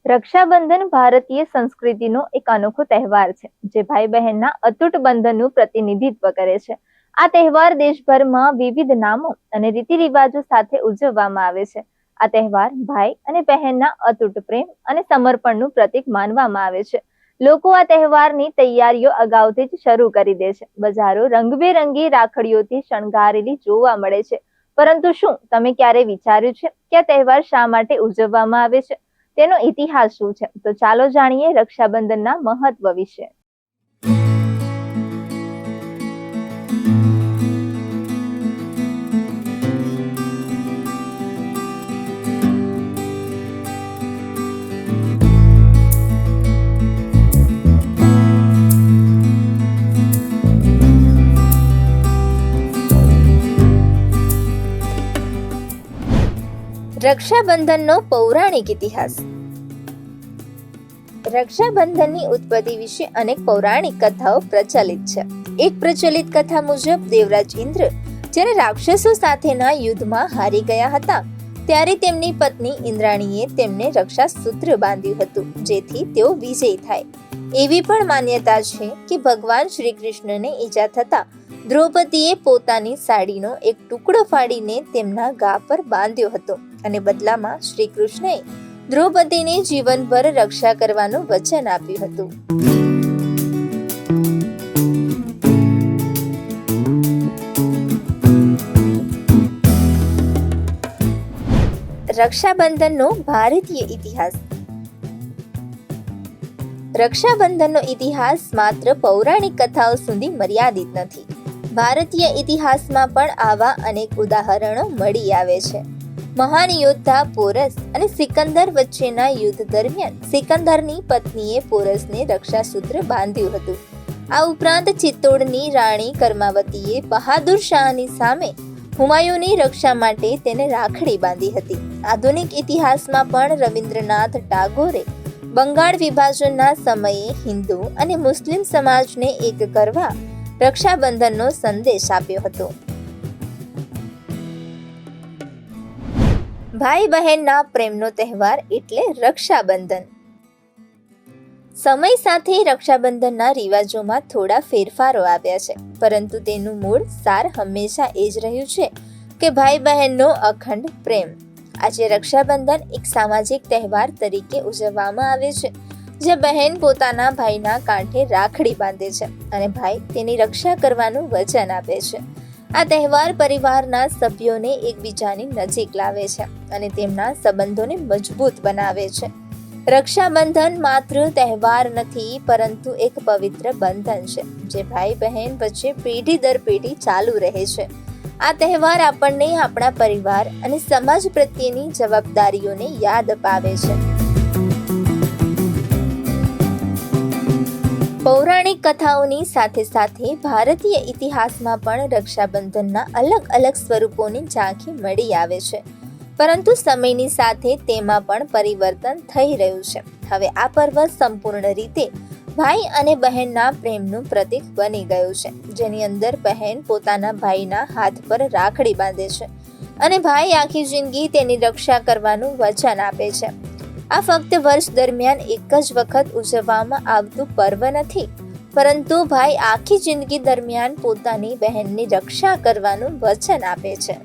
રક્ષાબંધન ભારતીય સંસ્કૃતિનો એક અનોખો તહેવાર છે, જે ભાઈ બહેનના અતૂટ બંધનનું પ્રતિનિધિત્વ કરે છે. આ તહેવાર દેશભરમાં વિવિધ નામો અને રીતિ રિવાજો સાથે ઉજવવામાં આવે છે. આ તહેવાર ભાઈ અને બહેનના અતૂટ પ્રેમ અને સમર્પણનું પ્રતીક માનવામાં આવે છે. લોકો આ તહેવારની તૈયારીઓ અગાઉથી જ શરૂ કરી દે છે. બજારો રંગબેરંગી રાખડીઓથી શણગારેલી જોવા મળે છે. પરંતુ શું તમે ક્યારે વિચાર્યું છે કે આ તહેવાર શા માટે ઉજવવામાં આવે છે? તેનો ઇતિહાસ શું છે? તો ચાલો જાણીએ રક્ષાબંધનના મહત્વ વિશે. રક્ષાબંધનનો પૌરાણિક ઇતિહાસ. રક્ષાબંધનની ઉત્પત્તિ વિશે અનેક પૌરાણિક કથાઓ પ્રચલિત છે. એક પ્રચલિત કથા મુજબ દેવરાજ ઇન્દ્ર જ્યારે રાક્ષસો સાથેના યુદ્ધમાં હારી ગયા હતા, ત્યારે તેમની પત્ની ઇન્દ્રાણીએ તેમને રક્ષા સૂત્ર બાંધ્યું હતું, જેથી તેઓ વિજયી થાય. એવી પણ માન્યતા છે કે ભગવાન શ્રી કૃષ્ણને ઈજા થતા દ્રૌપદીએ પોતાની સાડીનો એક ટુકડો ફાડીને તેમના ગા પર બાંધ્યો હતો અને બદલામાં શ્રી કૃષ્ણએ દ્રૌપદીને જીવનભર રક્ષા કરવાનું વચન આપ્યું હતું. રક્ષાબંધનનો ભારતીય ઇતિહાસ. રક્ષાબંધનનો ઇતિહાસ માત્ર પૌરાણિક કથાઓ સુધી મર્યાદિત નથી. ભારતીય ઇતિહાસમાં પણ આવા અનેક ઉદાહરણો મળી આવે છે. મહાન યોદ્ધા પોરસ અને સિકંદર વચ્ચેના યુદ્ધ દરમિયાન સિકંદરની પત્નીએ પોરસને રક્ષાસૂત્ર બાંધ્યું હતું. આ ઉપરાંત ચિત્તોડની રાણી કર્માવતીએ બહાદુર શાહની સામે હુમાયુની રક્ષા માટે તેને રાખડી બાંધી હતી. આધુનિક ઇતિહાસમાં પણ રવિન્દ્રનાથ ટાગોરે બંગાળ વિભાજનના સમયે હિન્દુ અને મુસ્લિમ સમાજને એક કરવા રક્ષાબંધનનો સંદેશ આપ્યો હતો. ભાઈ બહેનના પ્રેમનો તહેવાર એટલે રક્ષાબંધન. સમય સાથે રક્ષાબંધનના રિવાજોમાં થોડા ફેરફારો આવ્યા છે, પરંતુ તેનું મૂળ સાર હંમેશા એ જ રહ્યું છે કે ભાઈ બહેનનો અખંડ પ્રેમ. આજે રક્ષાબંધન એક સામાજિક તહેવાર તરીકે ઉજવવામાં આવે છે, જે બહેન પોતાના ભાઈના કાંઠે રાખડી બાંધે છે અને ભાઈ તેની રક્ષા કરવાનું વચન આપે છે. આ તહેવાર પરિવારના સભ્યોને એકબીજાની નજીક લાવે છે અને તેમના સંબંધોને મજબૂત બનાવે છે. રક્ષાબંધન માત્ર તહેવાર નથી, પરંતુ એક પવિત્ર બંધન છે, જે ભાઈ બહેન વચ્ચે પેઢી દર પેઢી ચાલુ રહે છે. આ તહેવાર આપણને આપણા પરિવાર અને સમાજ પ્રત્યેની જવાબદારીઓને યાદ અપાવે છે. પૌરાણિક કથાઓની સાથે સાથે ભારતીય ઇતિહાસમાં પણ રક્ષાબંધનના અલગ અલગ સ્વરૂપોની ઝાંખી મળી આવે છે, પરંતુ સમયની સાથે તેમાં પણ પરિવર્તન થઈ રહ્યું છે. હવે આ પર્વ સંપૂર્ણ રીતે ભાઈ અને બહેનના પ્રેમનું પ્રતીક બની ગયું છે, જેની અંદર બહેન પોતાના ભાઈના હાથ પર રાખડી બાંધે છે અને ભાઈ આખી જિંદગી તેની રક્ષા કરવાનું વચન આપે છે. આ ફક્ત વર્ષ દરમિયાન એક જ વખત ઉજવવામાં આવતું પર્વ નથી, પરંતુ ભાઈ આખી જિંદગી દરમિયાન પોતાની બહેનની રક્ષા કરવાનું વચન આપે છે.